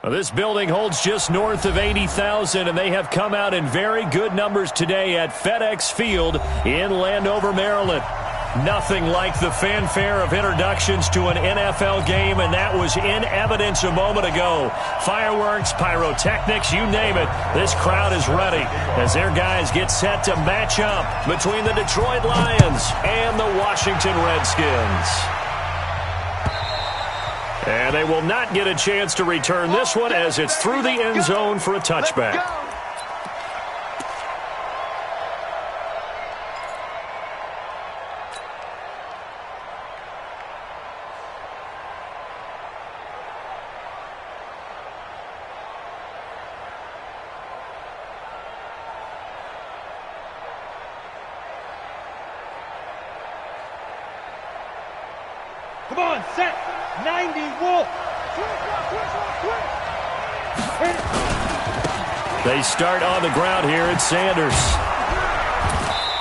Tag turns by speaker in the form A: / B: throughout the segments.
A: Well, this building holds just north of 80,000, and they have come out in very good numbers today at FedEx Field in Landover, Maryland. Nothing like the fanfare of introductions to an NFL game, and that was in evidence a moment ago. Fireworks, pyrotechnics, you name it. This crowd is ready as their guys get set to match up between the Detroit Lions and the Washington Redskins. And they will not get a chance to return this one as it's through the end zone for a touchback.
B: Come on, set. 90, Wolf.
A: They start on the ground here at Sanders.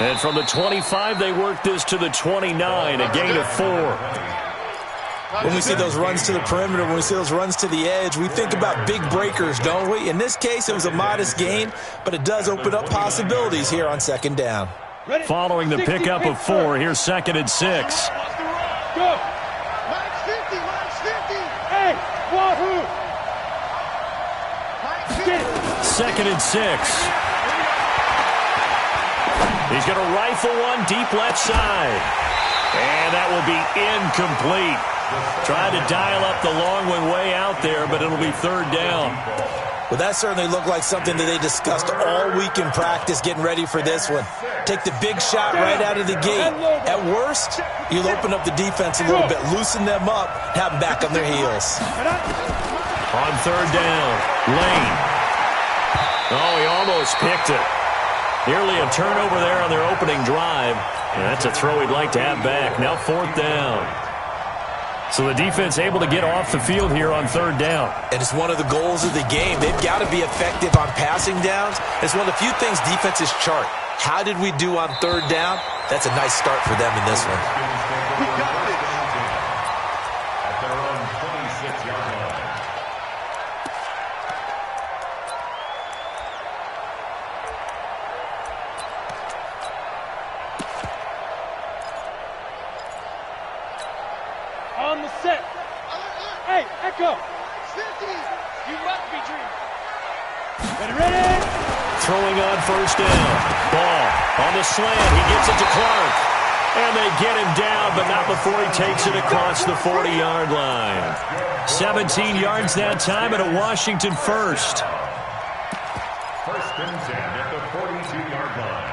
A: And from the 25, they work this to the 29, a gain of 4.
C: When we see those runs to the perimeter, when we see those runs to the edge, we think about big breakers, don't we? In this case, it was a modest gain, but it does open up possibilities here on second down.
A: Following the pickup of 4, here's 2nd and 6.
B: Go. Hey, wahoo!
A: 2nd and 6. He's going to rifle one deep left side. And that will be incomplete. Tried to dial up the long one way out there, but it'll be 3rd down.
C: Well, that certainly looked like something that they discussed all week in practice getting ready for this one. Take the big shot right out of the gate. At worst, you'll open up the defense a little bit, loosen them up, have them back on their heels.
A: On 3rd down, Lane. Oh, he almost picked it. Nearly a turnover there on their opening drive. And that's a throw he'd like to have back. Now 4th down. So the defense able to get off the field here on 3rd down.
C: And it's one of the goals of the game. They've got to be effective on passing downs. It's one of the few things defenses chart. How did we do on 3rd down? That's a nice start for them in this one.
B: We got it.
D: At their own 26-yard line.
B: On the set. Hey, Echo. You must be dreaming. Ready?
A: Throwing on 1st down. Ball on the slant. He gets it to Clark. And they get him down, but not before he takes it across the 40-yard line. 17 yards that time and a Washington first.
D: 1st and 10 at the 42-yard line.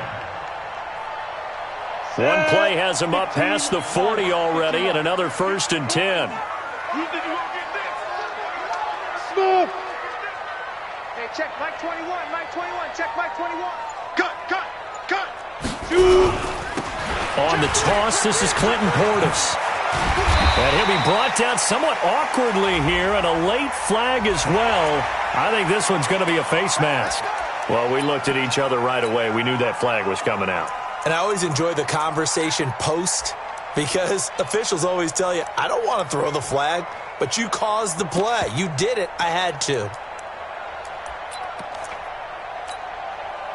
A: One play has him up past the 40 already, and another 1st and 10.
B: Smooth.
E: Hey, check Mike 21, Mike 21, check Mike 21. Cut.
B: Shoot.
A: On the toss, this is Clinton Portis. And he'll be brought down somewhat awkwardly here, and a late flag as well. I think this one's going to be a face mask. Well, we looked at each other right away. We knew that flag was coming out.
C: And I always enjoy the conversation post because officials always tell you, I don't want to throw the flag, but you caused the play. You did it. I had to.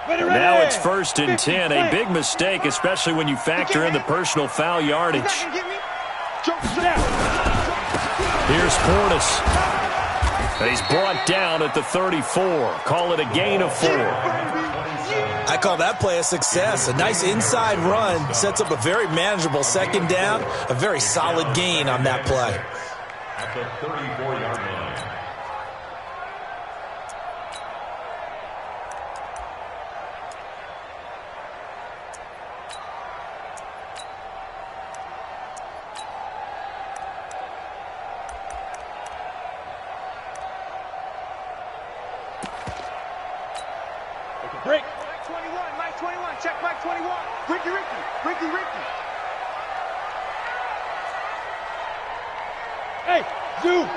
A: Now it's 1st and 10. A big mistake, especially when you factor in the personal foul yardage. Here's Portis. And he's brought down at the 34. Call it a gain of 4.
C: I call that play a success. A nice inside run sets up a very manageable 2nd down. A very solid gain on that play.
D: At the 34-yard line.
B: Break.
E: Mike 21, check Mike 21. Ricky.
B: Hey, zoom.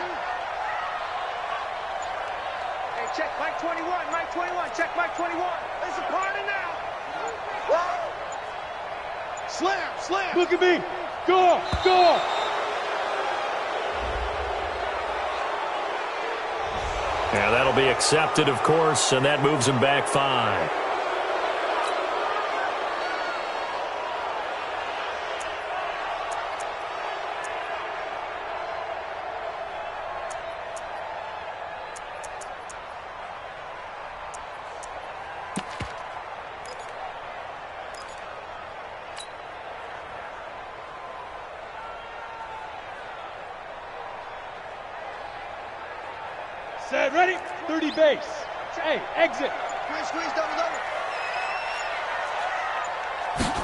E: Hey, check Mike 21, check Mike 21. It's a party now. Whoa. Slam.
B: Look at me. Go.
A: Yeah, that'll be accepted, of course, and that moves him back 5.
B: Set, ready? 30 base. Hey, exit.
E: Squeeze, double.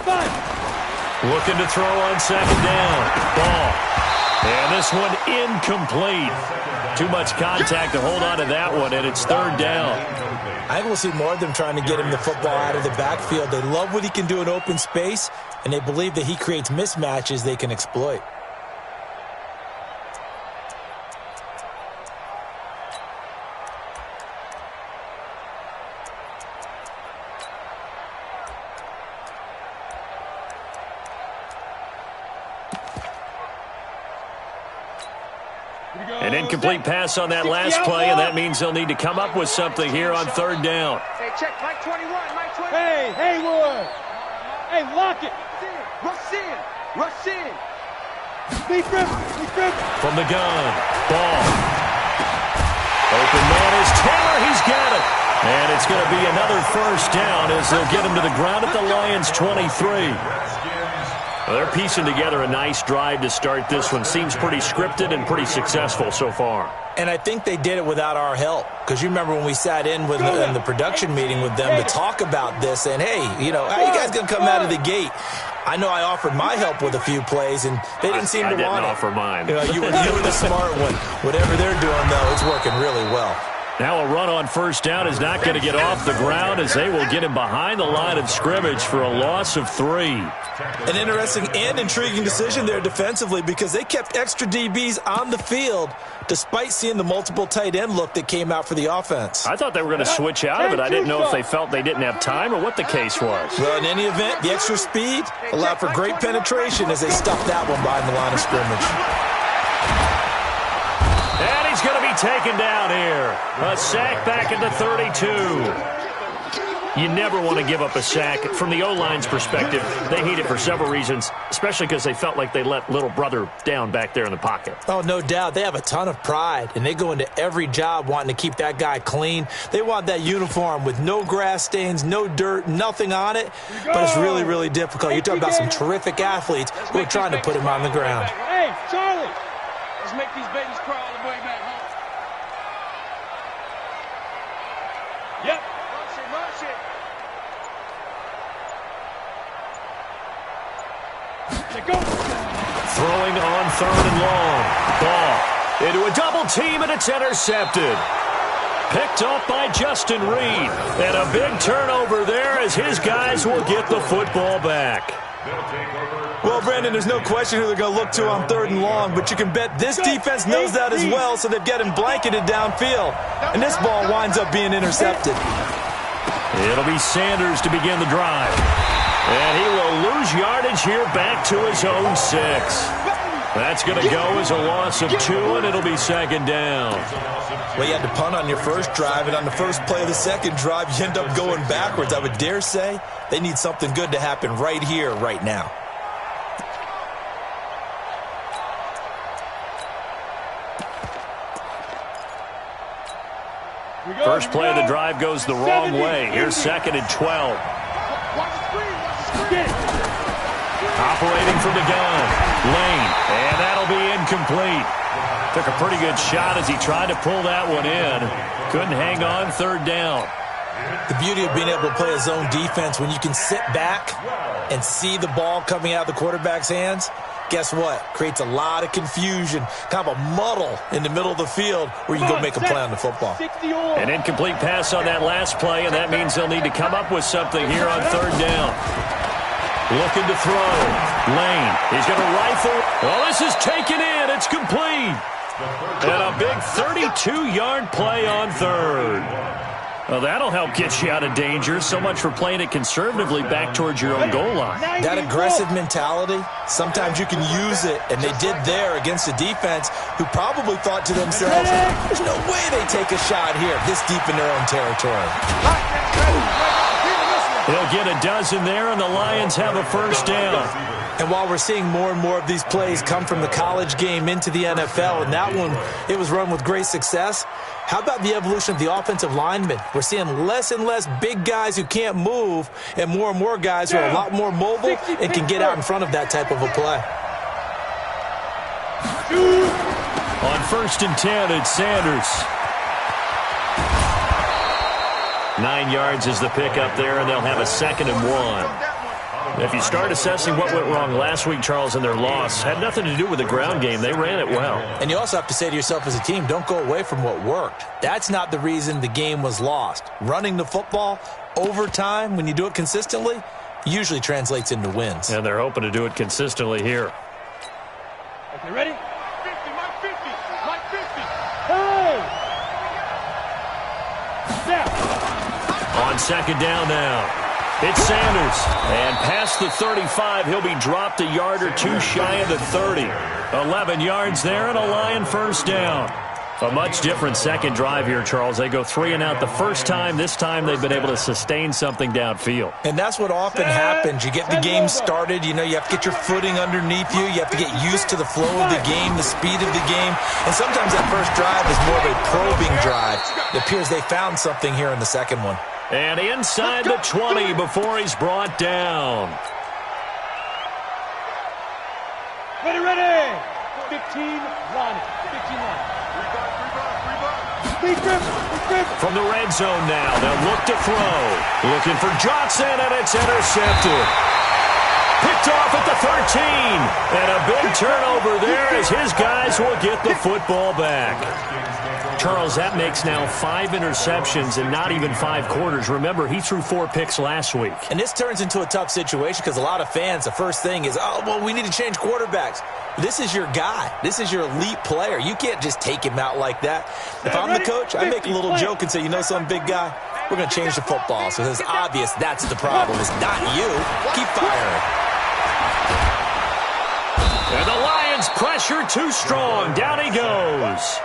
B: 5.
A: Looking to throw on second down. Ball. And this one incomplete. Too much contact to hold on to that one, and it's third down.
C: I think we'll see more of them trying to get him the football out of the backfield. They love what he can do in open space, and they believe that he creates mismatches they can exploit.
A: An incomplete pass on that last play, and that means they'll need to come up with something here on third down.
E: Hey, check Mike 21, Mike 21.
B: Hey, Haywood. Hey, lock it.
E: Rush in.
B: Be grip.
A: From the gun. Ball. Open man is Taylor. He's got it. And it's going to be another first down as they'll get him to the ground at the Lions' 23. Well, they're piecing together a nice drive to start this one. Seems pretty scripted and pretty successful so far.
C: And I think they did it without our help. Because you remember when we sat in the production meeting with them to talk about this, and hey, how are you guys going to come out of the gate? I know I offered my help with a few plays, and they didn't seem to want it.
A: I didn't offer mine.
C: You were the smart one. Whatever they're doing, though, it's working really well.
A: Now a run on first down is not going to get off the ground as they will get him behind the line of scrimmage for a loss of 3.
C: An interesting and intriguing decision there defensively because they kept extra DBs on the field despite seeing the multiple tight end look that came out for the offense.
A: I thought they were going to switch out of it. I didn't know if they felt they didn't have time or what the case was.
C: Well, in any event, the extra speed allowed for great penetration as they stuffed that one behind the line of scrimmage.
A: And he's going to be taken down here. A sack back at the 32. You never want to give up a sack. From the O-line's perspective, they hate it for several reasons, especially because they felt like they let little brother down back there in the pocket.
C: Oh, no doubt. They have a ton of pride, and they go into every job wanting to keep that guy clean. They want that uniform with no grass stains, no dirt, nothing on it, but it's really, really difficult. You're talking about some terrific athletes who are trying to put him on the ground.
B: Hey, Charlie.
E: Let's make these babies crawl all the way back home.
B: Yep.
E: Rush it.
B: Go.
A: Throwing on third and long. Ball into a double team, and it's intercepted. Picked off by Justin Reed. And a big turnover there as his guys will get the football back.
C: Well, Brandon, there's no question who they're going to look to on third and long, but you can bet this defense knows that as well, so they've got him blanketed downfield. And this ball winds up being intercepted.
A: It'll be Sanders to begin the drive. And he will lose yardage here back to his own 6. That's going to go as a loss of 2, and it'll be second down.
C: Well, you had to punt on your first drive, and on the first play of the second drive, you end up going backwards. I would dare say they need something good to happen right here, right now.
A: First play of the drive goes the wrong way. Here's second and 12. Operating from the gun. Lane. And that'll be incomplete. Took a pretty good shot as he tried to pull that one in. Couldn't hang on third down.
C: The beauty of being able to play a zone defense when you can sit back and see the ball coming out of the quarterback's hands, guess what? Creates a lot of confusion, kind of a muddle in the middle of the field where you can go make a play on the football.
A: An incomplete pass on that last play, and that means they'll need to come up with something here on third down. Looking to throw. Lane. He's going to rifle. Well, this is taken in. It's complete. And a big 32-yard play on third. Well, that'll help get you out of danger. So much for playing it conservatively back towards your own goal line.
C: That aggressive mentality, sometimes you can use it, and they did there against a defense who probably thought to themselves, there's no way they take a shot here this deep in their own territory.
A: He'll get a dozen there, and the Lions have a first down.
C: And while we're seeing more and more of these plays come from the college game into the NFL, and that one, it was run with great success, how about the evolution of the offensive linemen? We're seeing less and less big guys who can't move and more guys who are a lot more mobile and can get out in front of that type of a play.
A: On 1st and 10, it's Sanders. 9 yards is the pickup there, and they'll have a 2nd and 1. If you start assessing what went wrong last week, Charles, in their loss, had nothing to do with the ground game. They ran it well.
C: And you also have to say to yourself as a team, don't go away from what worked. That's not the reason the game was lost. Running the football over time, when you do it consistently, usually translates into wins.
A: And they're hoping to do it consistently here.
B: Okay, ready? 50, Mike 50, Mike 50. Hey! Snap.
A: On 2nd down now. It's Sanders. And past the 35, he'll be dropped a yard or two shy of the 30. 11 yards there and a Lion first down. A much different second drive here, Charles. They go 3 and out the first time. This time they've been able to sustain something downfield.
C: And that's what often happens. You get the game started. You know, you have to get your footing underneath you. You have to get used to the flow of the game, the speed of the game. And sometimes that first drive is more of a probing drive. It appears they found something here in the second one.
A: And inside the 20 before he's brought down.
B: Ready. 15 line. 15 line.
A: From the red zone now, they'll look to throw. Looking for Johnson, and it's intercepted. Picked off at the 13. And a big turnover there as his guys will get the football back. Charles, that makes now 5 interceptions in not even 5 quarters. Remember, he threw 4 picks last week.
C: And this turns into a tough situation because a lot of fans, the first thing is, oh, well, we need to change quarterbacks. This is your guy. This is your elite player. You can't just take him out like that. If I'm the coach, I make a little joke and say, you know something, big guy? We're going to change the football. So it's obvious that's the problem. It's not you. Keep firing.
A: And the Lions pressure too strong. Down he goes.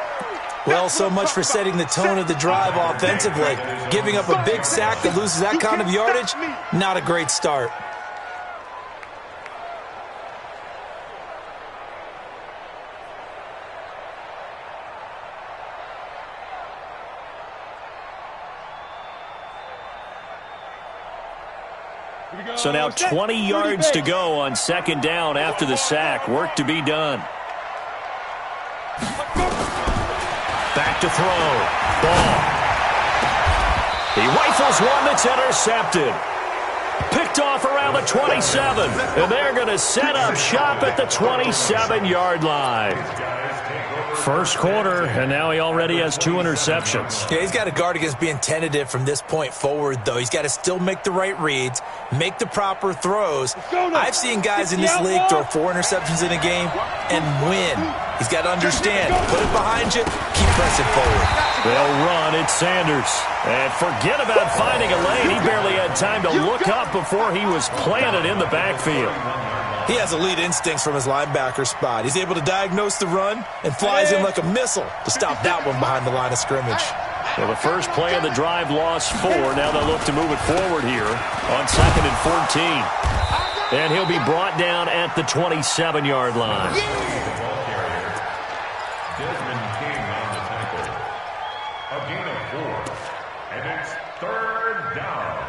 C: Well, so much for setting the tone of the drive offensively. Giving up a big sack that loses that kind of yardage, not a great start.
A: So now 20 yards to go on 2nd down after the sack. Work to be done. Back to throw. Ball. He rifles one that's intercepted. Picked off around the 27. And they're going to set up shop at the 27-yard line. First quarter, and now he already has 2 interceptions.
C: Yeah, he's got to guard against being tentative from this point forward, though. He's got to still make the right reads, make the proper throws. I've seen guys in this league throw 4 interceptions in a game and win. He's got to understand, put it behind you, keep pressing forward.
A: They'll run. It's Sanders. And forget about finding a lane. He barely had time to look up before he was planted in the backfield.
C: He has elite instincts from his linebacker spot. He's able to diagnose the run and flies in like a missile to stop that one behind the line of scrimmage.
A: Well, the first play of the drive lost 4. Now they'll look to move it forward here on 2nd and 14. And he'll be brought down at the 27-yard line.
D: A gain of 4. And it's 3rd down.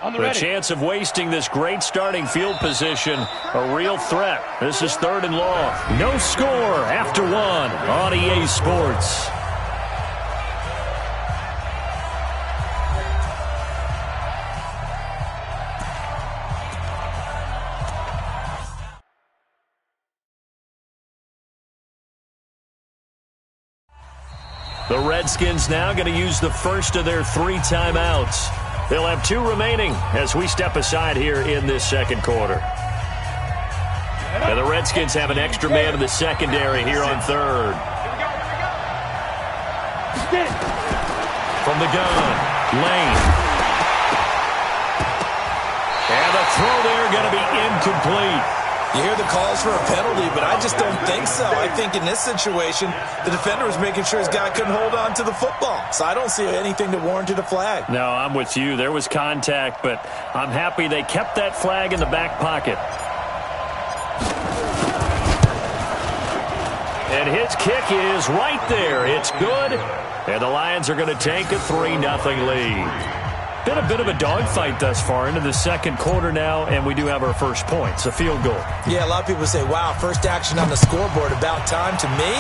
A: The chance of wasting this great starting field position, a real threat. This is 3rd and long. No score after 1 on EA Sports. The Redskins now going to use the first of their 3 timeouts. They'll have 2 remaining as we step aside here in this second quarter. And the Redskins have an extra man in the secondary here on 3rd. From the gun, Lane. And the throw there going to be incomplete.
C: You hear the calls for a penalty, but I just don't think so. I think in this situation, the defender was making sure his guy couldn't hold on to the football. So I don't see anything that warranted a flag.
A: No, I'm with you. There was contact, but I'm happy they kept that flag in the back pocket. And his kick is right there. It's good. And the Lions are going to take a 3-0 lead. Been a bit of a dogfight thus far into the second quarter now, and we do have our first points, a field goal.
C: Yeah, a lot of people say, wow, first action on the scoreboard, about time. To me,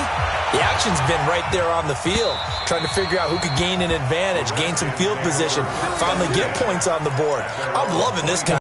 C: the action's been right there on the field, trying to figure out who could gain an advantage, gain some field position, finally get points on the board. I'm loving this kind.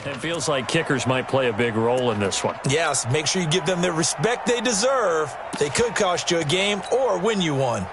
A: It feels like kickers might play a big role in this one.
C: Yes, make sure you give them the respect they deserve. They could cost you a game or win you one.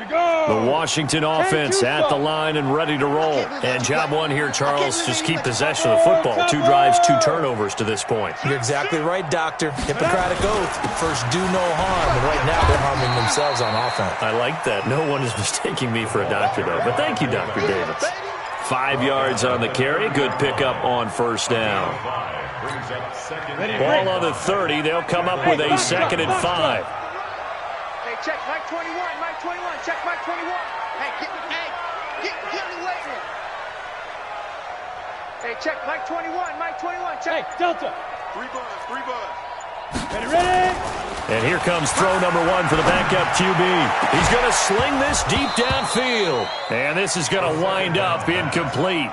A: The Washington offense at the line and ready to roll. And job one here, Charles, just keep possession of the football. 2 drives, 2 turnovers to this point.
C: You're exactly right, Doctor. Hippocratic oath. First, do no harm. And right now, they're harming themselves on offense.
A: I like that. No one is mistaking me for a doctor, though. But thank you, Dr. Davis. 5 yards on the carry. Good pickup on first down. Ball on the 30. They'll come up with a 2nd and 5.
E: Hey, check Mike 21, Mike 21, check Mike 21. Hey, get me waiting. Hey, check Mike 21, Mike 21, check.
B: Hey, Delta.
E: 3 buns.
B: Ready?
A: And here comes throw number 1 for the backup QB. He's going to sling this deep downfield. And this is going to wind up incomplete.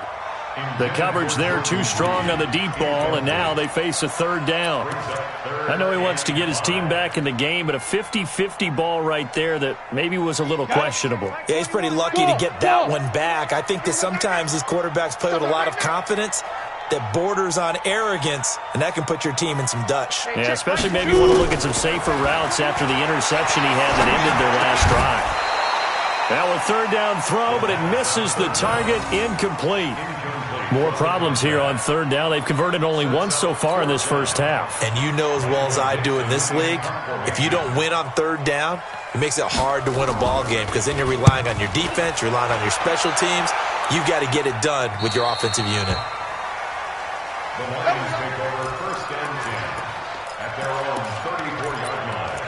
A: The coverage there too strong on the deep ball, and now they face a 3rd down. I know he wants to get his team back in the game, but a 50-50 ball right there that maybe was a little questionable.
C: Yeah, he's pretty lucky to get that one back. I think that sometimes these quarterbacks play with a lot of confidence that borders on arrogance, and that can put your team in some Dutch.
A: Yeah, especially maybe want to look at some safer routes after the interception he had that ended their last drive. Now a 3rd down throw, but it misses the target, incomplete. More problems here on 3rd down. They've converted only once so far in this first half.
C: And you know as well as I do in this league, if you don't win on 3rd down, it makes it hard to win a ball game because then you're relying on your defense, you're relying on your special teams. You've got to get it done with your offensive unit.
D: The Lions take over 1st and 10 at their own 34-yard line.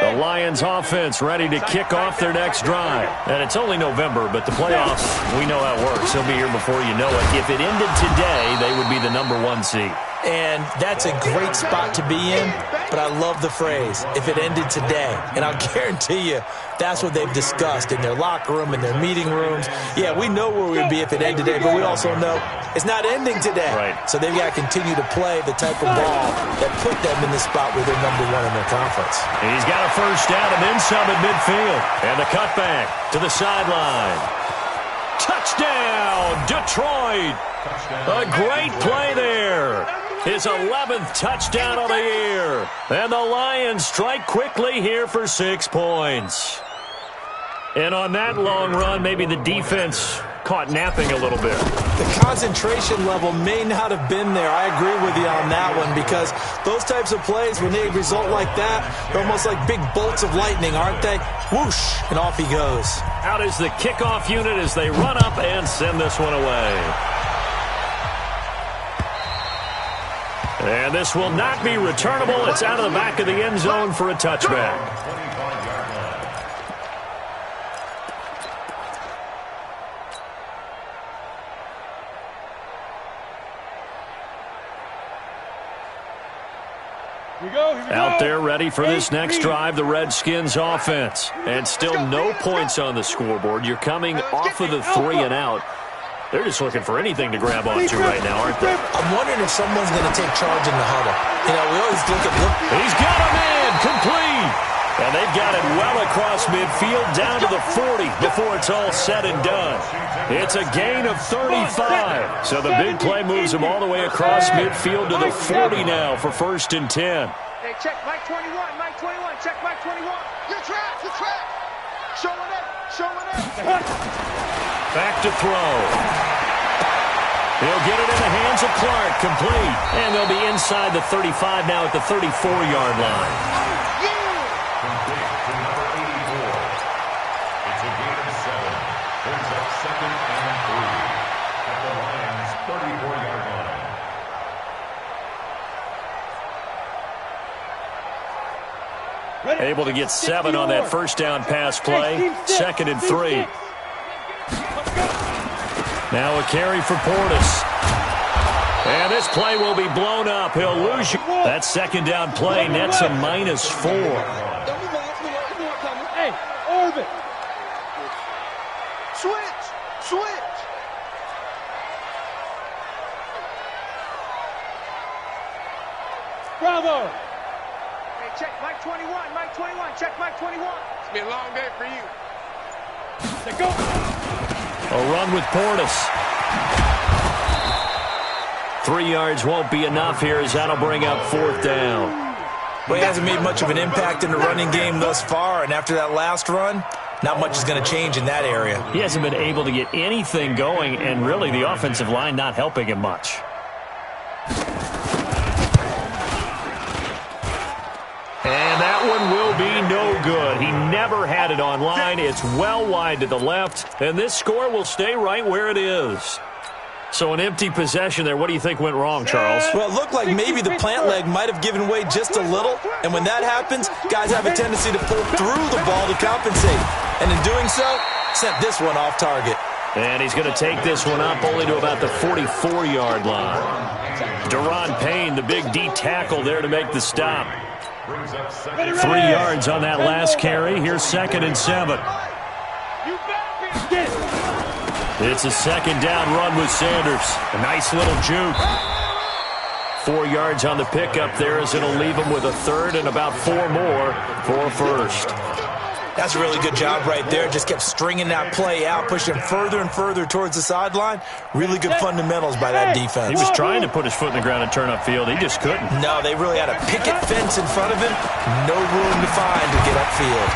A: The Lions offense ready to kick off their next drive. And it's only November, but the playoffs, we know how it works. They'll be here before you know it. If it ended today, they would be the number 1 seed.
C: And that's a great spot to be in, but I love the phrase, if it ended today. And I'll guarantee you, that's what they've discussed in their locker room, in their meeting rooms. Yeah, we know where we'd be if it ended today, but we also know it's not ending today.
A: Right.
C: So they've got to continue to play the type of ball that put them in the spot where they're number 1 in their conference.
A: He's got a first down and then some at midfield. And the cutback to the sideline. Touchdown, Detroit. A great play there. His 11th touchdown of the year. And the Lions strike quickly here for 6 points. And on that long run, maybe the defense caught napping a little bit.
C: The concentration level may not have been there. I agree with you on that one because those types of plays, when they result like that, they're almost like big bolts of lightning, aren't they? Whoosh, and off he goes.
A: Out is the kickoff unit as they run up and send this one away. And this will not be returnable. It's out of the back of the end zone for a touchback. Out there ready for this next drive, the Redskins offense. And still no points on the scoreboard. You're coming off of the 3 and out. They're just looking for anything to grab onto right now, aren't they?
C: I'm wondering if someone's going to take charge in the huddle. You know, we always look.
A: He's got him in, complete. And they've got it well across midfield down to the 40 before it's all said and done. It's a gain of 35. So the big play moves them all the way across midfield to the 40 now for 1st and 10.
E: Hey, check Mike 21, Mike 21, check Mike 21. Your track, your track. Showing it.
A: Back to throw. He'll get it in the hands of Clark, complete. And they'll be inside the 35 now at the 34-yard line.
D: Complete to number 84. It's a gain of 7. Brings up 2nd and 3 at the Lions' 34-yard line.
A: Able to get 7 on that first down pass play. 2nd and 3. Now a carry for Portis. And this play will be blown up. He'll lose you. That 2nd down play nets a -4.
B: Hey, orbit.
E: Switch.
B: Bravo.
E: Hey, check Mike 21, Mike 21, check Mike 21. It's been a long day for you.
B: Let's go.
A: A run with Portis. 3 yards won't be enough here as that'll bring up 4th down.
C: Well, he hasn't made much of an impact in the running game thus far, and after that last run, not much is going to change in that area.
A: He hasn't been able to get anything going, and really the offensive line not helping him much. And that one will be no good. He never had it on line. It's well wide to the left, and this score will stay right where it is. So an empty possession there. What do you think went wrong, Charles?
C: Well, it looked like maybe the plant leg might have given way just a little, and when that happens, guys have a tendency to pull through the ball to compensate. And in doing so, sent this one off target.
A: And he's going to take this one up only to about the 44-yard line. Deron Payne, the big D tackle there to make the stop. 3 yards on that last carry. Here's 2nd and 7. It's a 2nd down run with Sanders. A nice little juke. 4 yards on the pickup there as it'll leave him with a 3rd and about 4 more for a 1st.
C: That's a really good job right there. Just kept stringing that play out, pushing further and further towards the sideline. Really good fundamentals by that defense.
A: He was trying to put his foot in the ground and turn upfield. He just couldn't.
C: No, they really had a picket fence in front of him. No room to find to get upfield.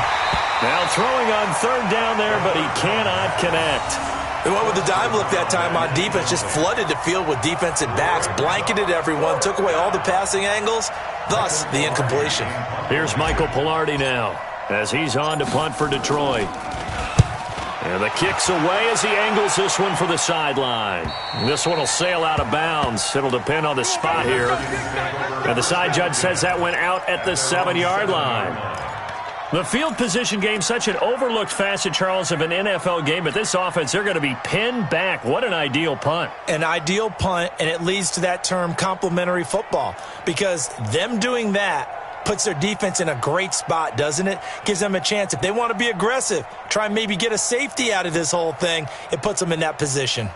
A: Now throwing on 3rd down there, but he cannot connect.
C: They went with the dime look that time on defense, just flooded the field with defensive backs, blanketed everyone, took away all the passing angles, thus the incompletion.
A: Here's Michael Pilardi now as he's on to punt for Detroit. And the kick's away as he angles this one for the sideline. This one will sail out of bounds. It'll depend on the spot here. And the side judge says that went out at the 7-yard line. The field position game, such an overlooked facet, Charles, of an NFL game. But this offense, they're going to be pinned back. What an ideal punt.
C: An ideal punt, and it leads to that term complementary football. Because them doing that puts their defense in a great spot, doesn't it? Gives them a chance. If they want to be aggressive, try and maybe get a safety out of this whole thing, it puts them in that position.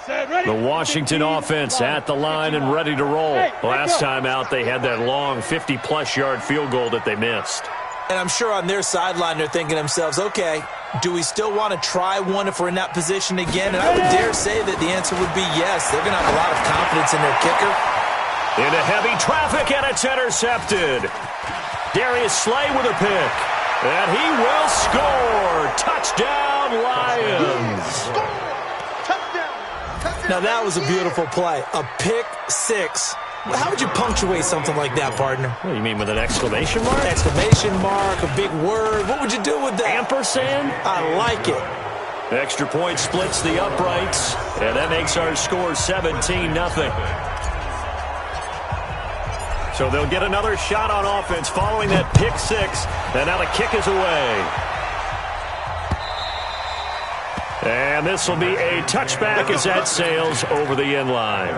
A: The Washington offense at the line and ready to roll. Last time out, they had that long 50-plus yard field goal that they missed.
C: And I'm sure on their sideline they're thinking to themselves, okay, do we still want to try one if we're in that position again? And I would dare say that the answer would be yes. They're going to have a lot of confidence in their kicker.
A: Into heavy traffic, and it's intercepted. Darius Slay with a pick. And he will score. Touchdown, Lions.
C: Now that was a beautiful play. A pick six. How would you punctuate something like that, partner?
A: What do you mean, with an exclamation mark?
C: Exclamation mark, a big word. What would you do with that?
A: Ampersand?
C: I like it.
A: Extra point splits the uprights, and that makes our score 17-0. So they'll get another shot on offense following that pick six, and now the kick is away. And this will be a touchback as that sails over the end line.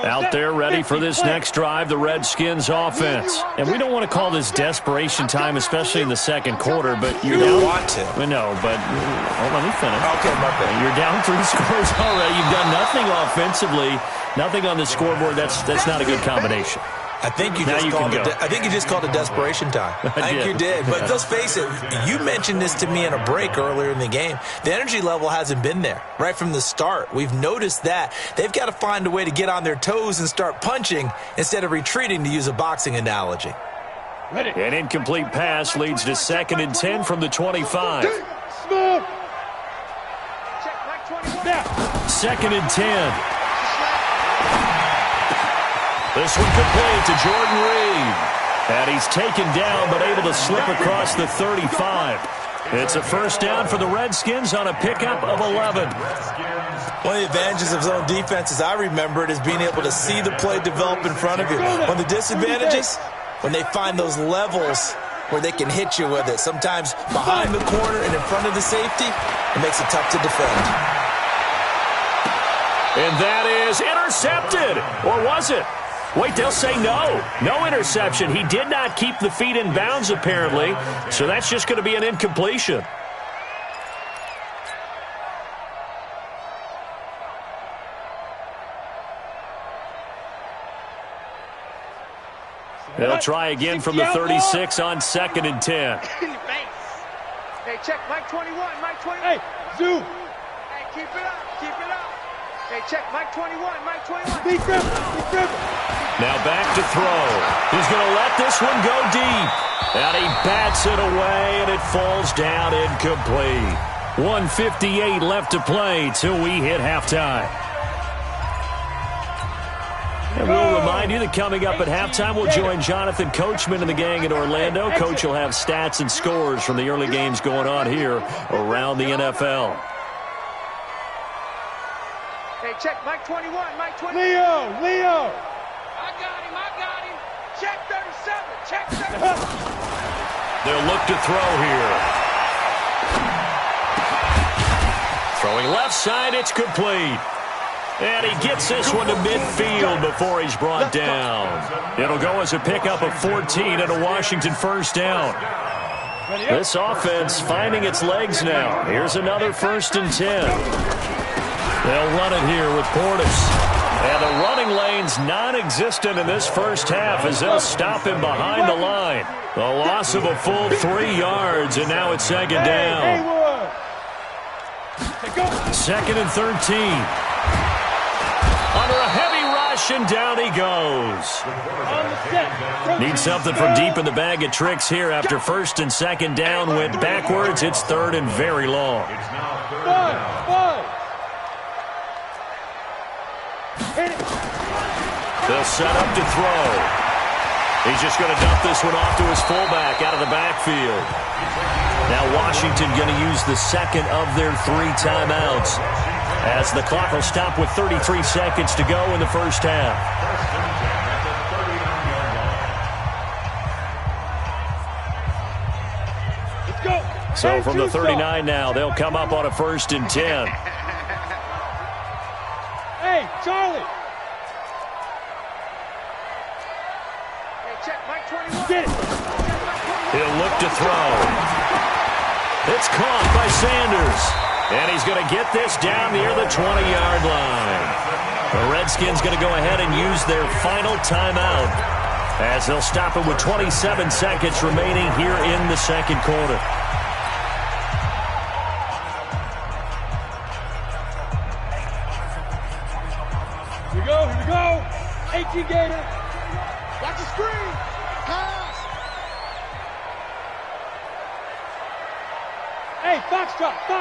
A: Out there ready for this next drive, the Redskins offense. And we don't want to call this desperation time, especially in the second quarter, but you're down.
C: You want to.
A: No, but let me finish.
C: Okay, my bad.
A: You're down 3 scores already. You've done nothing offensively, nothing on the scoreboard. That's not a good combination.
C: I think you just called it desperation time. I think you did. But let's face it, you mentioned this to me in a break earlier in the game. The energy level hasn't been there right from the start. We've noticed that. They've got to find a way to get on their toes and start punching instead of retreating, to use a boxing analogy.
A: An incomplete pass leads to 2nd and 10 from the 25. 2nd and 10. This one complete to Jordan Reed. And he's taken down but able to slip across the 35. It's a first down for the Redskins on a pickup of 11.
C: One of the advantages of zone defense, as I remember it, is being able to see the play develop in front of you. One of the disadvantages, when they find those levels where they can hit you with it. Sometimes behind the corner and in front of the safety, it makes it tough to defend.
A: And that is intercepted. Or was it? Wait, they'll say no. No interception. He did not keep the feet in bounds, apparently. So that's just going to be an incompletion. They'll try again from the 36 on 2nd and 10.
E: Hey, check Mike 21, Mike 21.
B: Hey, Zoo.
E: Hey, keep it up, keep it up. Hey, check Mike 21, Mike 21.
B: Be careful.
A: Now back to throw. He's going to let this one go deep. And he bats it away, and it falls down incomplete. 1:58 left to play till we hit halftime. And we'll remind you that coming up at halftime, we'll join Jonathan Coachman and the gang in Orlando. Coach will have stats and scores from the early games going on here around the NFL.
E: Hey, check Mike 21, Mike 21.
B: Leo.
E: I got him. Check 37, check 37.
A: They'll look to throw here. Throwing left side, it's complete. And he gets this one to midfield before he's brought down. It'll go as a pickup of 14 and a Washington first down. This offense finding its legs now. Here's another 1st and 10. They'll run it here with Portis. And the running lane's non-existent in this first half as they'll stop him behind the line. The loss of a full 3 yards, and now it's 2nd down. 2nd and 13. Under a heavy rush, and down he goes. Need something from deep in the bag of tricks here after 1st and 2nd down went backwards. It's 3rd and very long. They'll set up to throw. He's just going to dump this one off to his fullback out of the backfield. Now Washington going to use the second of their 3 timeouts, as the clock will stop with 33 seconds to go in the first half. So from the 39 now, they'll come up on a 1st and 10.
B: Hey, Charlie.
E: Hey, check Mike 21.
B: Get it.
A: He'll look to throw. It's caught by Sanders. And he's going to get this down near the 20-yard line. The Redskins going to go ahead and use their final timeout, as they'll stop it with 27 seconds remaining here in the second quarter.
B: Here we go. 18 Gator.
E: Watch the screen. Pass.
B: Hey, Foxtrot.
E: Hey,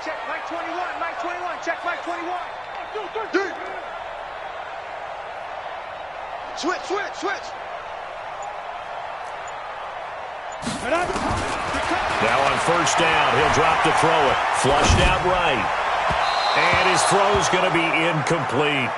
E: check Mike 21, Mike 21. Check Mike 21. Deep. Switch.
A: Now on 1st down, he'll drop to throw it. Flushed out right. And his throw's going to be incomplete.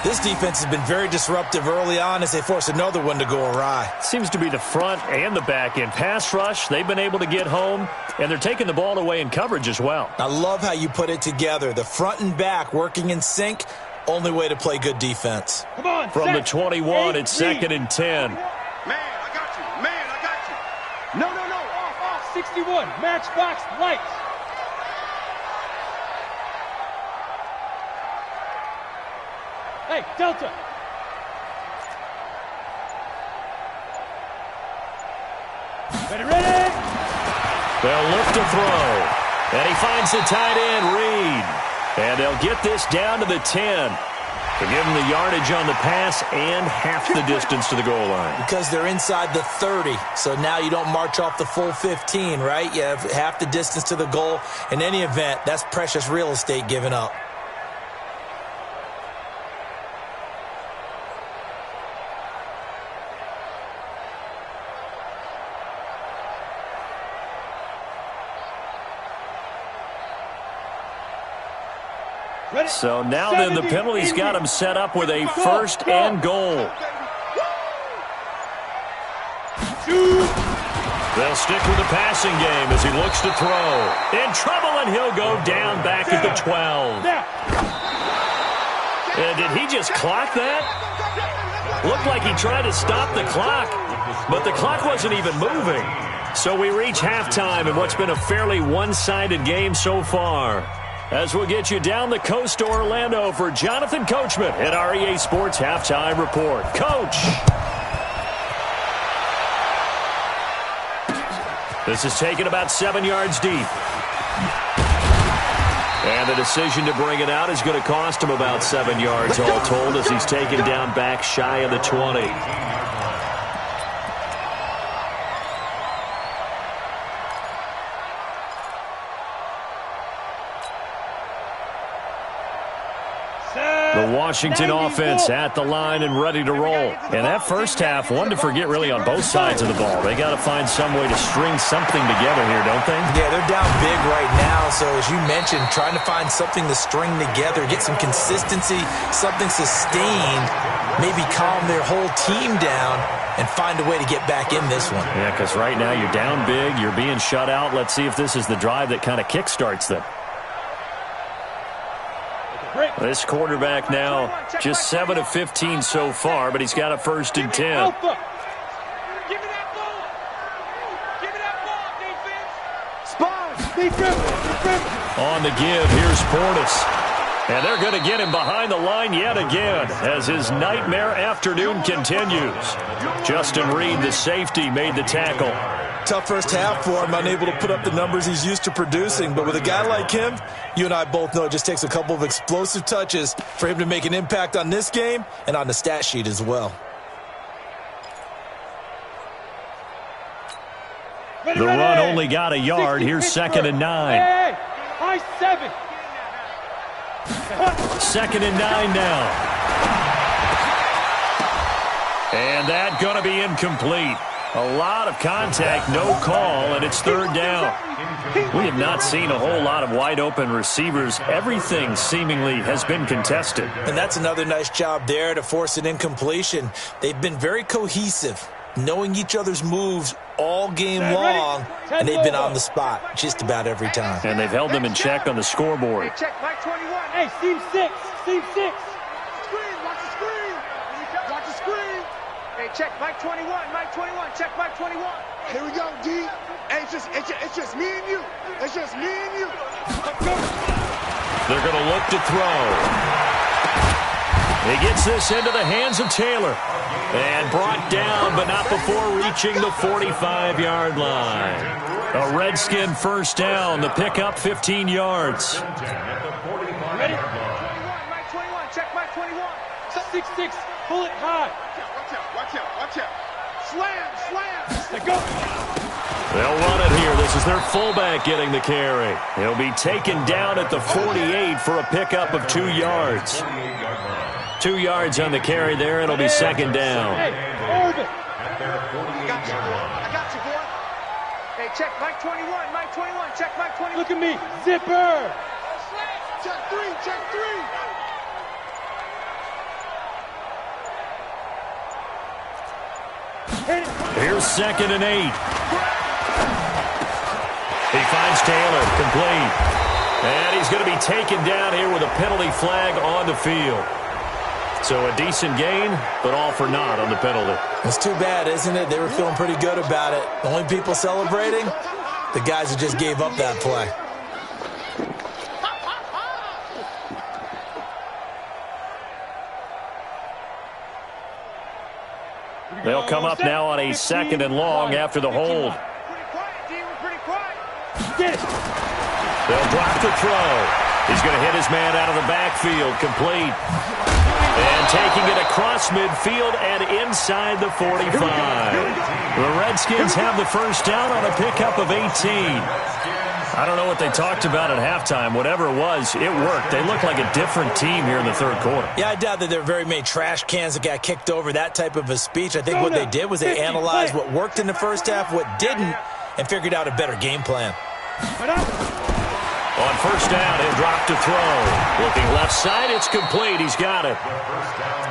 C: This defense has been very disruptive early on as they force another one to go awry.
A: Seems to be the front and the back end. Pass rush, they've been able to get home, and they're taking the ball away in coverage as well.
C: I love how you put it together. The front and back working in sync. Only way to play good defense.
B: Come on,
A: From the 21, it's 2nd and 10.
E: Man, I got you. Man, I got you. No. Off.
B: 61, matchbox lights. Hey, Delta. Ready?
A: They'll look to throw. And he finds the tight end, Reed. And they'll get this down to the 10. To give him the yardage on the pass and half the distance to the goal line.
C: Because they're inside the 30, so now you don't march off the full 15, right? You have half the distance to the goal. In any event, that's precious real estate given up.
A: So now then the penalty's got him set up with a 1st and goal. They'll stick with the passing game as he looks to throw. In trouble, and he'll go down back at the 12. And did he just clock that? Looked like he tried to stop the clock, but the clock wasn't even moving. So we reach halftime in what's been a fairly one-sided game so far. As we'll get you down the coast to Orlando for Jonathan Coachman at our EA Sports Halftime Report. Coach! This is taken about 7 yards deep. And the decision to bring it out is going to cost him about 7 yards all told as he's taken down back shy of the 20. The Washington offense at the line and ready to roll. And that first half, one to forget really on both sides of the ball. They got to find some way to string something together here, don't they?
C: Yeah, they're down big right now. So as you mentioned, trying to find something to string together, get some consistency, something sustained, maybe calm their whole team down and find a way to get back in this one.
A: Yeah, because right now you're down big, you're being shut out. Let's see if this is the drive that kind of kickstarts them. This quarterback now just 7 of 15 so far, but he's got a 1st and 10.
E: Give me that ball. Give me that ball, defense.
B: Defense.
A: On the give, here's Portis. And they're going to get him behind the line yet again as his nightmare afternoon continues. Justin Reed, the safety, made the tackle.
C: Tough first half for him, unable to put up the numbers he's used to producing. But with a guy like him, you and I both know it just takes a couple of explosive touches for him to make an impact on this game and on the stat sheet as well.
A: The run only got a yard. Here's 2nd and 9.
B: Hey, high 7.
A: 2nd and 9 now. And that going to be incomplete. A lot of contact, no call, and it's 3rd down. We have not seen a whole lot of wide-open receivers. Everything seemingly has been contested.
C: And that's another nice job there to force an incompletion. They've been very cohesive, knowing each other's moves all game long, and they've been on the spot just about every time.
A: And they've held them in check on the scoreboard.
E: Hey, check Mike 21.
B: Hey, seam 6. Seam 6.
E: Screen, watch the screen. Watch the screen. Hey, check Mike 21. Mike 21. Check Mike 21.
F: Here we go, D. Hey, it's just me and you. It's just me and you.
A: They're going to look to throw. He gets this into the hands of Taylor. And brought down, but not before reaching the 45-yard line. A Redskin 1st down. The pickup 15 yards.
B: Ready?
E: 21. Mike 21. Check Mike 21.
B: 6-6. Pull it high.
F: Watch out. Slam.
B: Let go.
A: They'll run it here. This is their fullback getting the carry. He'll be taken down at the 48 for a pickup of 2 yards. 2 yards on the carry there. It'll be 2nd down.
B: Hey, Orbit.
E: I got you, boy. Hey, check Mike 21. Mike 21. Check Mike 21.
B: Look at me. Zipper.
F: Check 3.
A: Here's 2nd and 8. He finds Taylor, complete. And he's going to be taken down here with a penalty flag on the field. So a decent gain, but all for naught on the penalty.
C: It's too bad, isn't it? They were feeling pretty good about it. The only people celebrating, the guys who just gave up that play.
A: They'll come up now on a 2nd and long after the hold. They'll drop the throw. He's going to hit his man out of the backfield, complete. And taking it across midfield and inside the 45. The Redskins have the first down on a pickup of 18. I don't know what they talked about at halftime. Whatever it was, it worked. They look like a different team here in the third quarter.
C: Yeah, I doubt that there are very many trash cans that got kicked over, that type of a speech. I think what they did was they analyzed what worked in the first half, what didn't, and figured out a better game plan.
A: On first down, he'll drop to throw. Looking left side, it's complete. He's got it.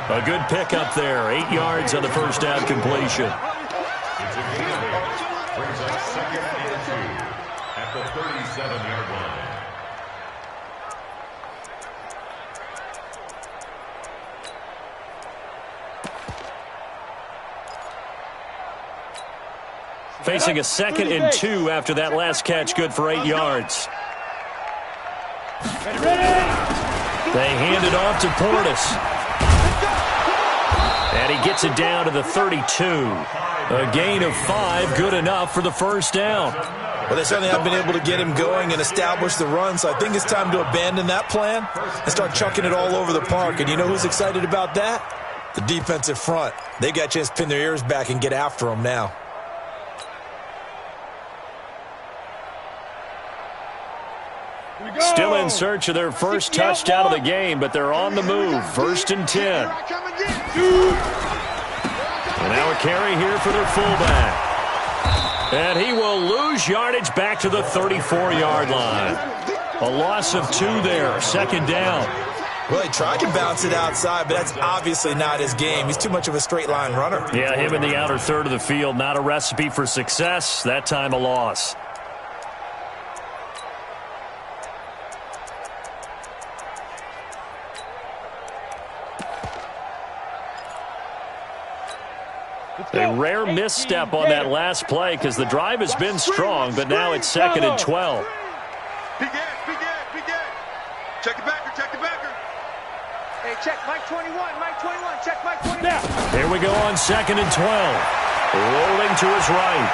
A: A good pickup there. 8 yards on the first down completion.
D: It's a gain of 8. Brings up 2nd and 2 at the 37-yard line.
A: Facing a 2nd and 2 after that last catch, good for 8 yards. They hand it off to Portis. And he gets it down to the 32. A gain of 5, good enough for the first down.
C: Well, they certainly have been able to get him going and establish the run, so I think it's time to abandon that plan and start chucking it all over the park. And you know who's excited about that? The defensive front. They got a chance to pin their ears back and get after him now.
A: Still in search of their first touchdown of the game, but they're on the move. 1st and 10. And now a carry here for their fullback. And he will lose yardage back to the 34-yard line. A loss of 2 there. 2nd down.
C: Well, he tried to bounce it outside, but that's obviously not his game. He's too much of a straight-line runner.
A: Yeah, him in the outer third of the field. Not a recipe for success. That time a loss. A rare misstep on that last play because the drive has been strong, but now it's 2nd and 12.
F: Big Ed. Check the backer.
E: Hey, check Mike 21, check Mike 21.
A: Here we go on 2nd and 12. Rolling to his right.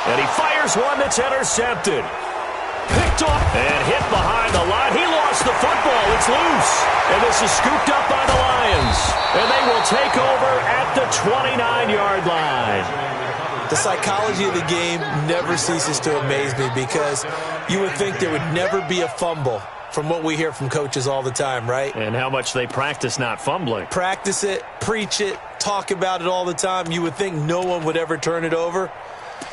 A: And he fires one that's intercepted. Picked off and hit behind the line. He lost the football. It's loose. And this is scooped up by the Lions. And they will take over at the 29-yard line.
C: The psychology of the game never ceases to amaze me because you would think there would never be a fumble from what we hear from coaches all the time, right?
A: And how much they practice not fumbling.
C: Practice it, preach it, talk about it all the time. You would think no one would ever turn it over.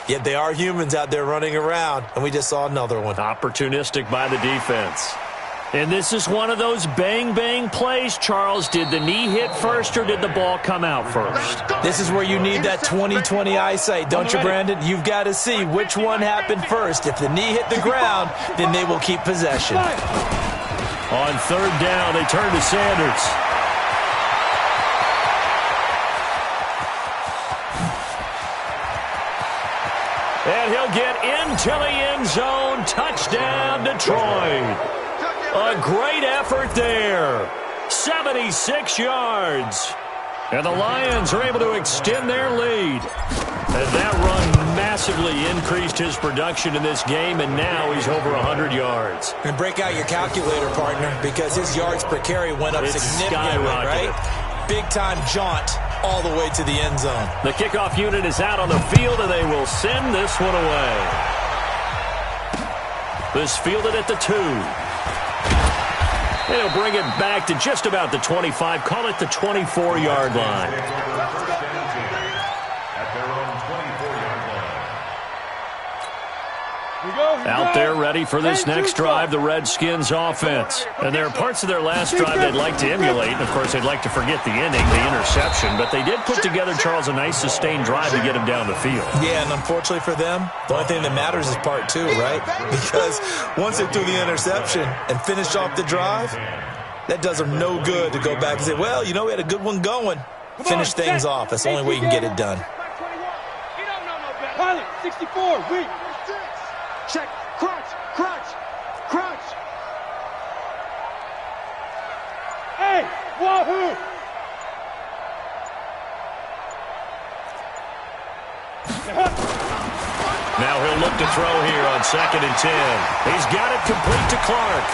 C: Yet they are humans out there running around, and we just saw another one.
A: Opportunistic by the defense. And this is one of those bang-bang plays, Charles. Did the knee hit first or did the ball come out first?
C: This is where you need that 20/20 eyesight, don't you, Brandon? You've got to see which one happened first. If the knee hit the ground, then they will keep possession.
A: On 3rd down, they turn to Sanders. And he'll get into the end zone. Touchdown, Detroit. A great effort there. 76 yards. And the Lions are able to extend their lead. And that run massively increased his production in this game, and now he's over 100 yards.
C: And break out your calculator, partner, because his yards per carry went up significantly, right? Big-time jaunt all the way to the end zone.
A: The kickoff unit is out on the field, and they will send this one away. This fielded at the 2. And he'll bring it back to just about the 25. Call it the 24-yard line.
D: At their own 24-yard line.
A: Out there ready for this next drive, the Redskins offense. And there are parts of their last drive they'd like to emulate. And, of course, they'd like to forget the ending, the interception. But they did put together, Charles, a nice sustained drive to get him down the field.
C: Yeah, and unfortunately for them, the only thing that matters is part two, right? Because once they threw the interception and finished off the drive, that does them no good to go back and say, well, you know, we had a good one going. Finish things off. That's the only way you can get it done.
B: Pilot, 64, weak.
E: Check, crunch, crunch, crunch.
B: Hey, wahoo!
A: Now he'll look to throw here on 2nd and 10. He's got it complete to Clark.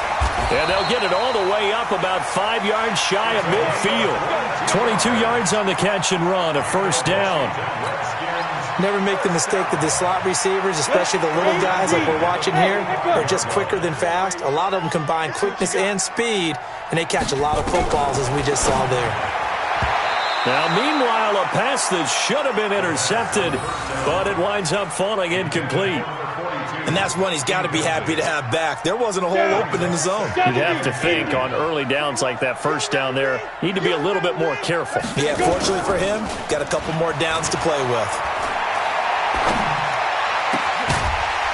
A: And they'll get it all the way up about 5 yards shy of midfield. 22 yards on the catch and run, a first down.
C: Never make the mistake that the slot receivers, especially the little guys like we're watching here, are just quicker than fast. A lot of them combine quickness and speed, and they catch a lot of footballs, as we just saw there.
A: Now, meanwhile, a pass that should have been intercepted, but it winds up falling incomplete.
C: And that's one he's got to be happy to have back. There wasn't a hole open in the zone.
A: You'd have to think on early downs like that first down there, need to be a little bit more careful.
C: Yeah, fortunately for him, got a couple more downs to play with.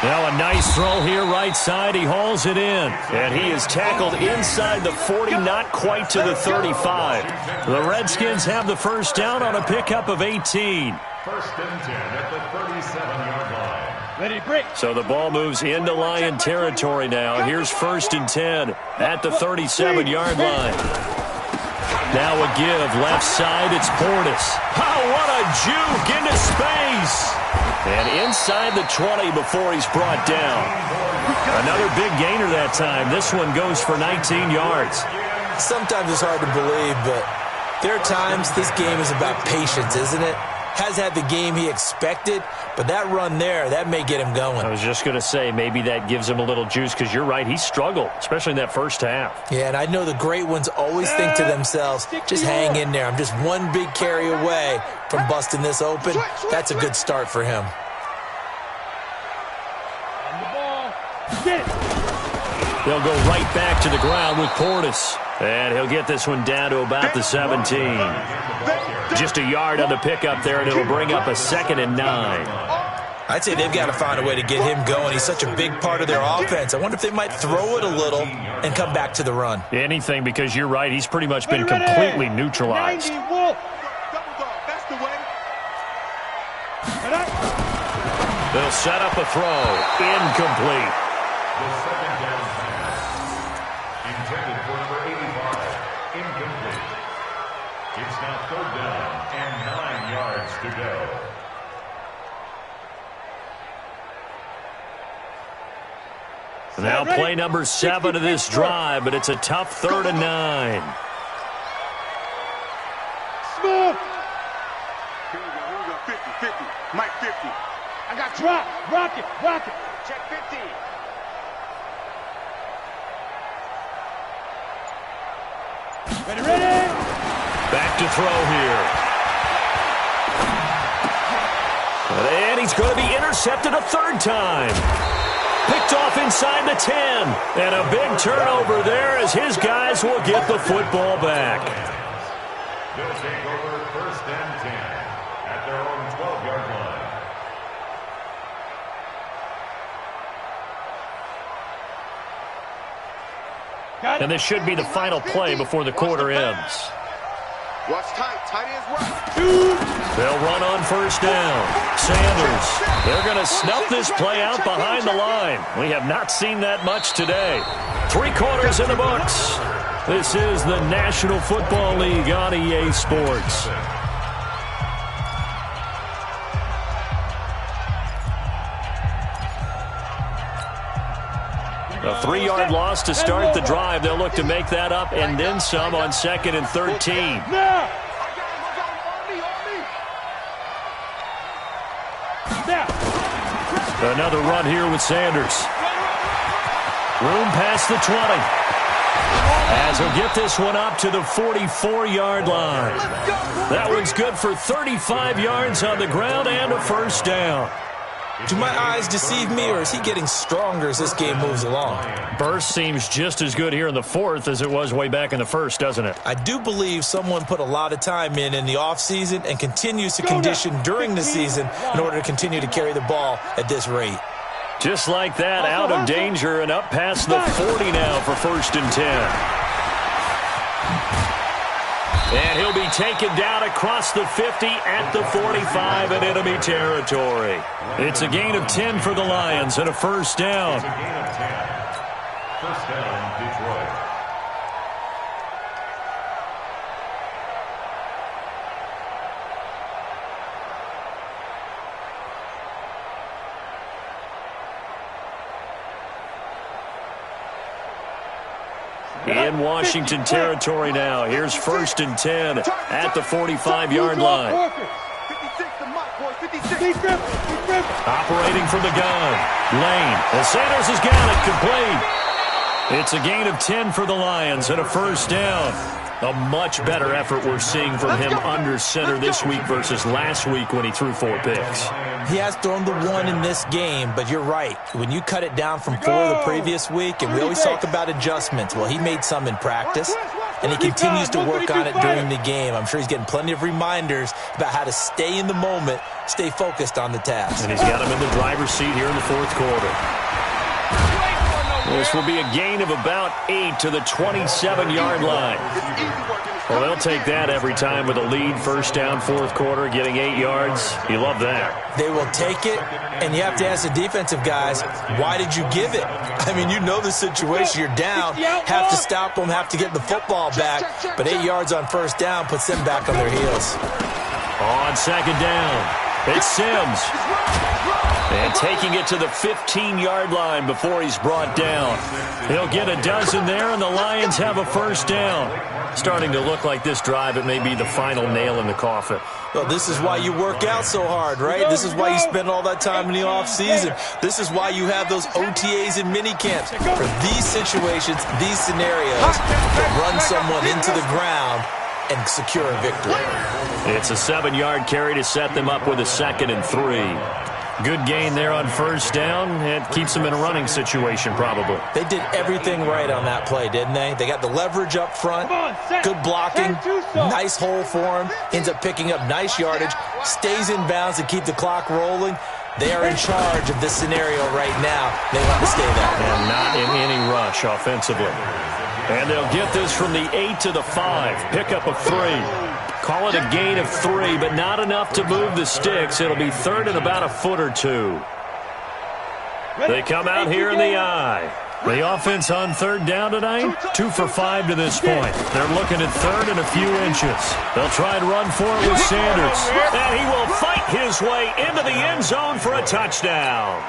A: Now a nice throw here right side. He hauls it in. And he is tackled inside the 40, not quite to the 35. The Redskins have the first down on a pickup of 18.
D: First and 10 at the 37-yard line.
B: Ready, break.
A: So the ball moves into Lion territory now. Here's 1st and 10 at the 37-yard line. Now a give left side. It's Portis. Oh, what a juke into space. And inside the 20 before he's brought down. Another big gainer that time. This one goes for 19 yards.
C: Sometimes it's hard to believe, but there are times this game is about patience, isn't it? Has had the game he expected, but that run there, that may get him going.
A: I was just going to say, maybe that gives him a little juice, because you're right, he struggled, especially in that first half.
C: Yeah, and I know the great ones always think to themselves, just hang in there. I'm just one big carry away from busting this open. That's a good start for him.
A: They'll go right back to the ground with Portis. And he'll get this one down to about the 17. Just a yard on the pickup there, and it'll bring up a 2nd and 9.
C: I'd say they've got to find a way to get him going. He's such a big part of their offense. I wonder if they might throw it a little and come back to the run.
A: Anything, because you're right, he's pretty much been completely neutralized. They'll set up a throw. Incomplete.
D: The second down pass, intended for number 85, incomplete. It's now 3rd down and 9 yards to go.
A: Now play number 7 of this drive, but it's a tough 3rd and 9.
B: Smooth.
F: Here we go, 50, 50, Mike 50. I got
B: Drop, rock it, rock it.
E: Check 50.
B: Ready, ready.
A: Back to throw here. And he's going to be intercepted a 3rd time. Picked off inside the 10. And a big turnover there as his guys will get the football back.
D: They'll take over 1st and 10 at their own 12-yard line.
A: And this should be the final play before the quarter ends.
F: Watch tight. Tight ends right.
A: They'll run on 1st down. Sanders, they're going to snuff this play out behind the line. We have not seen that much today. 3 quarters in the books. This is the National Football League on EA Sports. A 3-yard loss to start the drive. They'll look to make that up and then some on 2nd and 13. Another run here with Sanders. Room past the 20. As he'll get this one up to the 44-yard line. That one's good for 35 yards on the ground and a 1st down.
C: Do my eyes deceive me, or is he getting stronger as this game moves along?
A: Burst seems just as good here in the fourth as it was way back in the first, doesn't it?
C: I do believe someone put a lot of time in the offseason and continues to condition during the season in order to continue to carry the ball at this rate.
A: Just like that, out of danger and up past the 40 now for 1st and 10. And he'll be taken down across the 50 at the 45 in enemy territory. It's a gain of 10 for the Lions and a 1st down.
D: It's a gain of 10. 1st down, Detroit.
A: In Washington territory now. Here's 1st and 10 at the 45-yard line.
E: 56 to Mike, boy. 56.
A: Operating from the gun. Lane. And Sanders has got it complete. It's a gain of 10 for the Lions and a 1st down. A much better effort we're seeing from him under center this week versus last week when he threw 4 picks.
C: He has thrown the 1 in this game, but you're right. When you cut it down from 4 the previous week, and we always talk about adjustments, well, he made some in practice, and he continues to work on it during the game. I'm sure he's getting plenty of reminders about how to stay in the moment, stay focused on the task.
A: And he's got him in the driver's seat here in the 4th quarter. This will be a gain of about 8 to the 27-yard line. Well, they'll take that every time with a lead. 1st down, 4th quarter, getting 8 yards. You love that.
C: They will take it, and you have to ask the defensive guys, why did you give it? I mean, you know the situation. You're down, have to stop them, have to get the football back. But 8 yards on 1st down puts them back on their heels.
A: On 2nd down, it's Sims. And taking it to the 15-yard line before he's brought down. He'll get a dozen there, and the Lions have a 1st down. Starting to look like this drive, it may be the final nail in the coffin.
C: Well, this is why you work out so hard, right? This is why you spend all that time in the offseason. This is why you have those OTAs and minicamps. For these situations, these scenarios, to run someone into the ground and secure a victory.
A: It's a 7-yard carry to set them up with a 2nd and 3. Good gain there on 1st down. It keeps them in a running situation, probably.
C: They did everything right on that play, didn't they? They got the leverage up front, good blocking, nice hole for him, ends up picking up nice yardage, stays in bounds to keep the clock rolling. They are in charge of this scenario right now. They want to stay that way.
A: And not in any rush offensively. And they'll get this from the 8 to the 5. Pick up of 3. Call it a gain of 3, but not enough to move the sticks. It'll be 3rd and about a foot or 2. They come out here in the eye. The offense on 3rd down tonight, 2 for 5 to this point. They're looking at 3rd and a few inches. They'll try and run for it with Sanders. And he will fight his way into the end zone for a touchdown.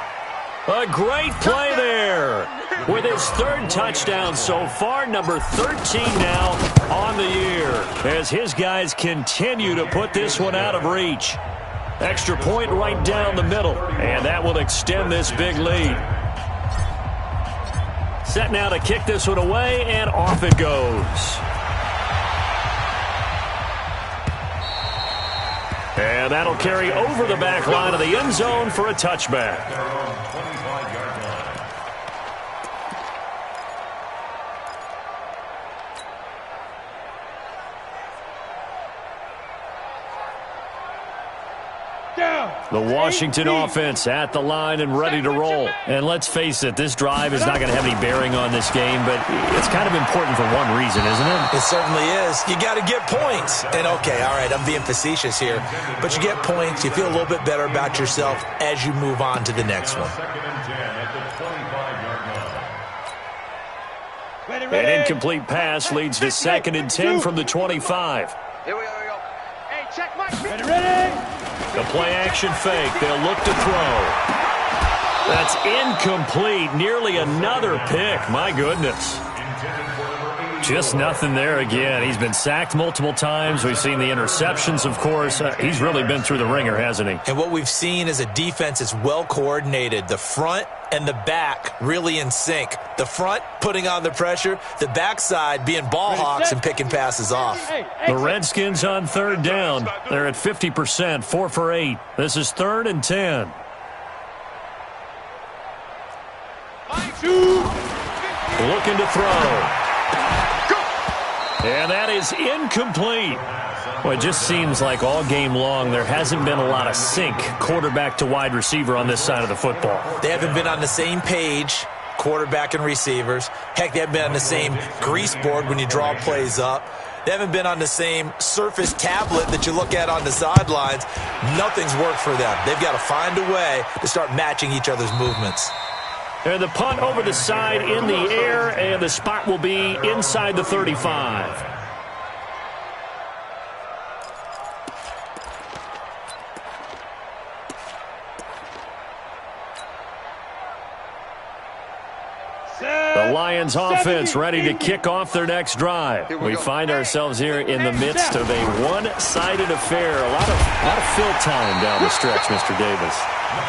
A: A great play there with his 3rd touchdown so far, number 13 now on the year, as his guys continue to put this one out of reach. Extra point right down the middle, and that will extend this big lead. Set now to kick this one away, and off it goes. And that'll carry over the back line of the end zone for a touchback. The Washington offense at the line and ready to roll. And let's face it, this drive is not going to have any bearing on this game, but it's kind of important for one reason, isn't it?
C: It certainly is. You got to get points. And okay, all right, I'm being facetious here, but you get points, you feel a little bit better about yourself as you move on to the next one.
A: An incomplete pass leads to 2nd and 10 from the 25.
E: Here we go. Hey, check Mike.
B: Ready?
A: The play action fake. They'll look to throw. That's incomplete. Nearly another pick. My goodness. Just nothing there again. He's been sacked multiple times. We've seen the interceptions, of course. He's really been through the ringer, hasn't he?
C: And what we've seen is a defense that's well coordinated. The front and the back really in sync. The front putting on the pressure, the backside being ball hawks and picking passes off.
A: The Redskins on 3rd down. They're at 50%, 4 for 8. This is 3rd and 10. Looking to throw. And that is incomplete. Well, it just seems like all game long there hasn't been a lot of sync quarterback to wide receiver on this side of the football.
C: They haven't been on the same page, quarterback and receivers. Heck, they haven't been on the same grease board when you draw plays up. They haven't been on the same Surface tablet that you look at on the sidelines. Nothing's worked for them. They've got to find a way to start matching each other's movements.
A: And the punt over the side in the air, and the spot will be inside the 35. The Lions offense ready to kick off their next drive. We find ourselves here in the midst of a one-sided affair. A lot of fill time down the stretch, Mr. Davis.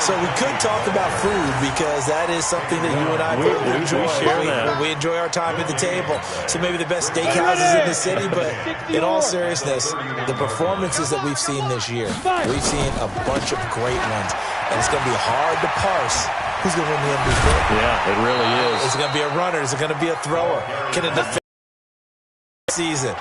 C: So we could talk about food because that is something that you and I both enjoy. We enjoy our time at the table. So maybe the best steakhouses in the city, but in all seriousness, the performances that we've seen this year, we've seen a bunch of great ones. And it's going to be hard to parse who's going to win the MVP.
A: Yeah, it really is.
C: Is it going to be a runner? Is it going to be a thrower? Can it defend the season?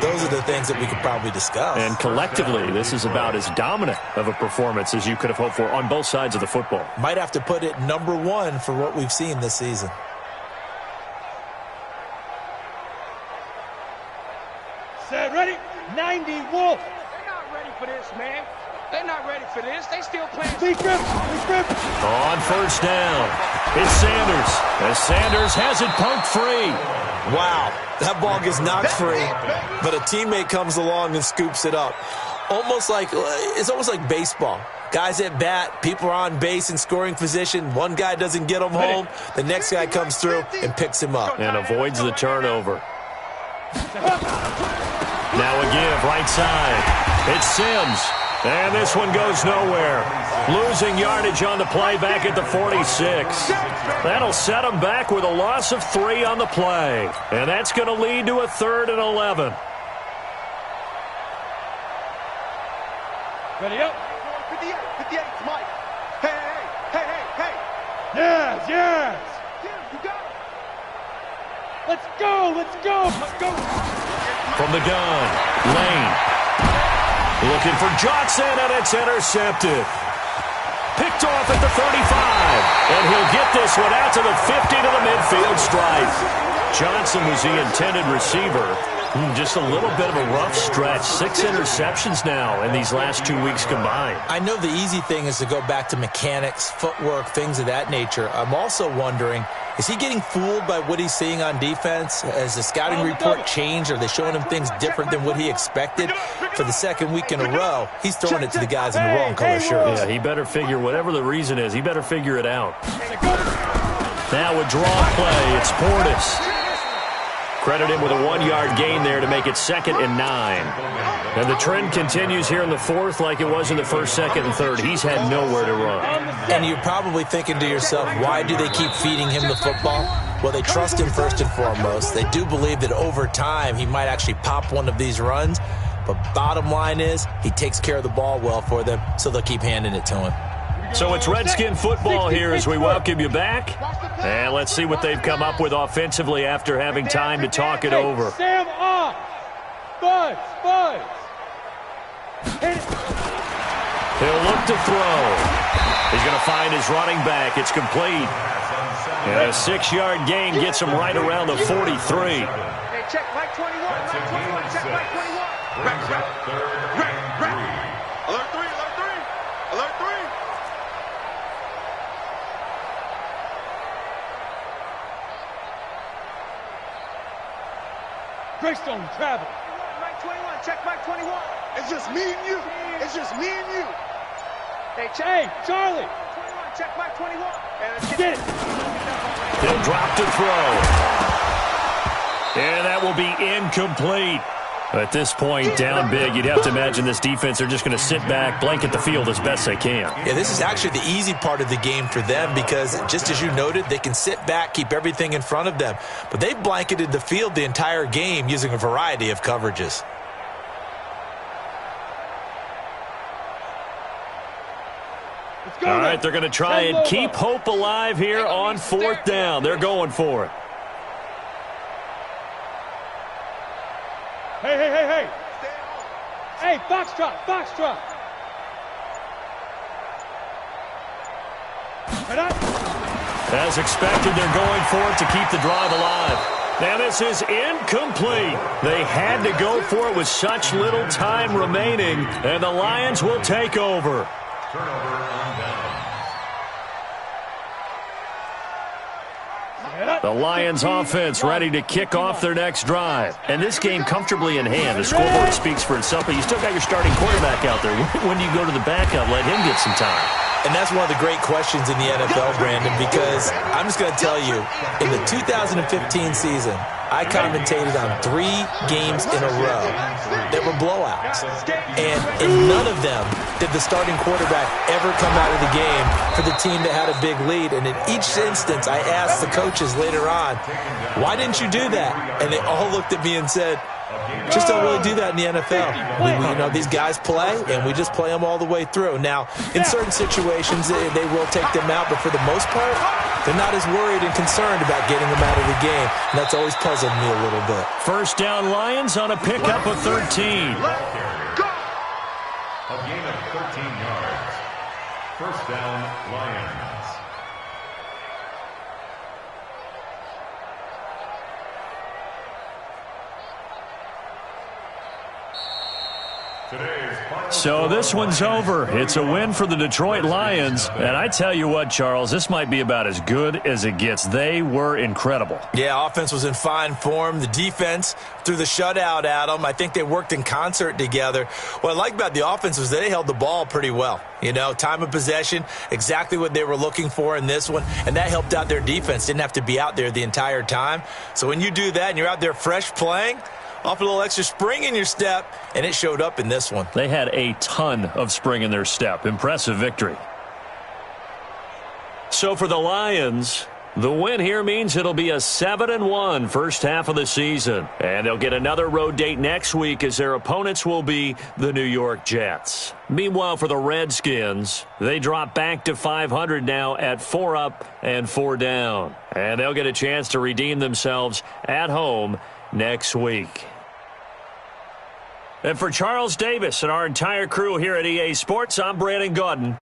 C: Those are the things that we could probably discuss.
A: And collectively, this is about as dominant of a performance as you could have hoped for on both sides of the football.
C: Might have to put it #1 for what we've seen this season.
B: Set, ready? 90, Wolf.
E: They're not ready for this, man. They're not ready for this. They still playing.
B: Big grip.
A: On first down, it's Sanders. As Sanders has it punked free.
C: Wow, that ball gets knocked free, but a teammate comes along and scoops it up. It's almost like baseball. Guys at bat, people are on base in scoring position. One guy doesn't get him home. The next guy comes through and picks him up.
A: And avoids the turnover. Now a give, right side. It's Sims. And this one goes nowhere. Losing yardage on the play back at the 46. That'll set them back with a loss of 3 on the play. And that's going to lead to a 3rd and 11.
B: Ready up.
F: 58, Mike. Hey.
B: Yes.
F: You got it.
B: Let's go.
A: From the gun, Lane. Looking for Johnson, and it's intercepted. Picked off at the 35. And he'll get this one out to the 50 to the midfield stripe. Johnson was the intended receiver. Just a little bit of a rough stretch. 6 interceptions now in these last 2 weeks combined.
C: I know the easy thing is to go back to mechanics, footwork, things of that nature. I'm also wondering, is he getting fooled by what he's seeing on defense? Has the scouting report changed? Are they showing him things different than what he expected? For the second week in a row, he's throwing it to the guys in the wrong color shirts.
A: Yeah, he better figure, whatever the reason is, he better figure it out. Now a draw play. It's Portis. Credit him with a 1-yard gain there to make it 2nd and 9. And the trend continues here in the 4th like it was in the 1st, 2nd, and 3rd. He's had nowhere to run.
C: And you're probably thinking to yourself, why do they keep feeding him the football? Well, they trust him first and foremost. They do believe that over time he might actually pop one of these runs. But bottom line is, he takes care of the ball well for them, so they'll keep handing it to him.
A: So it's Redskin football here as we welcome you back. And let's see what they've come up with offensively after having time to talk it over.
B: Sam off. Buzz.
A: He'll look to throw. He's going to find his running back. It's complete. And a 6-yard gain gets him right around the 43.
E: Hey, check Mike 21. Mike 21. Check Mike 21.
F: Alert 3.
B: Greystone travel.
E: Mike 21. Check Mike 21.
F: It's just me and you.
E: Hey, check.
B: Hey, Charlie.
E: 21. Check Mike 21. Hey, let's
B: Get it.
A: He'll drop to throw. And that will be incomplete. At this point, down big, you'd have to imagine this defense are just going to sit back, blanket the field as best they can.
C: Yeah, this is actually the easy part of the game for them because, just as you noted, they can sit back, keep everything in front of them. But they've blanketed the field the entire game using a variety of coverages.
B: Let's
A: All right, they're going to try and keep hope alive here on 4th down. They're going for it.
B: Hey. Hey, Foxtrot. Head up.
A: As expected, they're going for it to keep the drive alive. Now this is incomplete. They had to go for it with such little time remaining, and the Lions will take over.
D: Turnover on downs.
A: The Lions offense ready to kick off their next drive. And this game comfortably in hand. The scoreboard speaks for itself, but you still got your starting quarterback out there. When do you go to the backup, let him get some time?
C: And that's one of the great questions in the NFL, Brandon, because I'm just going to tell you, in the 2015 season, I commentated on 3 games in a row that were blowouts. And in none of them did the starting quarterback ever come out of the game for the team that had a big lead. And in each instance, I asked the coaches later on, why didn't you do that? And they all looked at me and said, just don't really do that in the NFL. These guys play, and we just play them all the way through. Now, in certain situations, they will take them out, but for the most part, they're not as worried and concerned about getting them out of the game. And that's always puzzled me a little bit.
A: 1st down Lions on a pickup of 13.
D: A gain of 13 yards. 1st down, Lions.
A: So this one's over. It's a win for the Detroit Lions. And I tell you what, Charles, this might be about as good as it gets. They were incredible. Yeah,
C: offense was in fine form. The defense threw the shutout at them. I think they worked in concert together. What I like about the offense was they held the ball pretty well. Time of possession, exactly what they were looking for in this one. And that helped out their defense. Didn't have to be out there the entire time. So when you do that and you're out there fresh playing, off a little extra spring in your step, and it showed up in this one.
A: They had a ton of spring in their step. Impressive victory. So for the Lions, the win here means it'll be a 7-1 first half of the season. And they'll get another road date next week as their opponents will be the New York Jets. Meanwhile, for the Redskins, they drop back to 500 now at 4 up and 4 down. And they'll get a chance to redeem themselves at home next week. And for Charles Davis and our entire crew here at EA Sports, I'm Brandon Gaudin.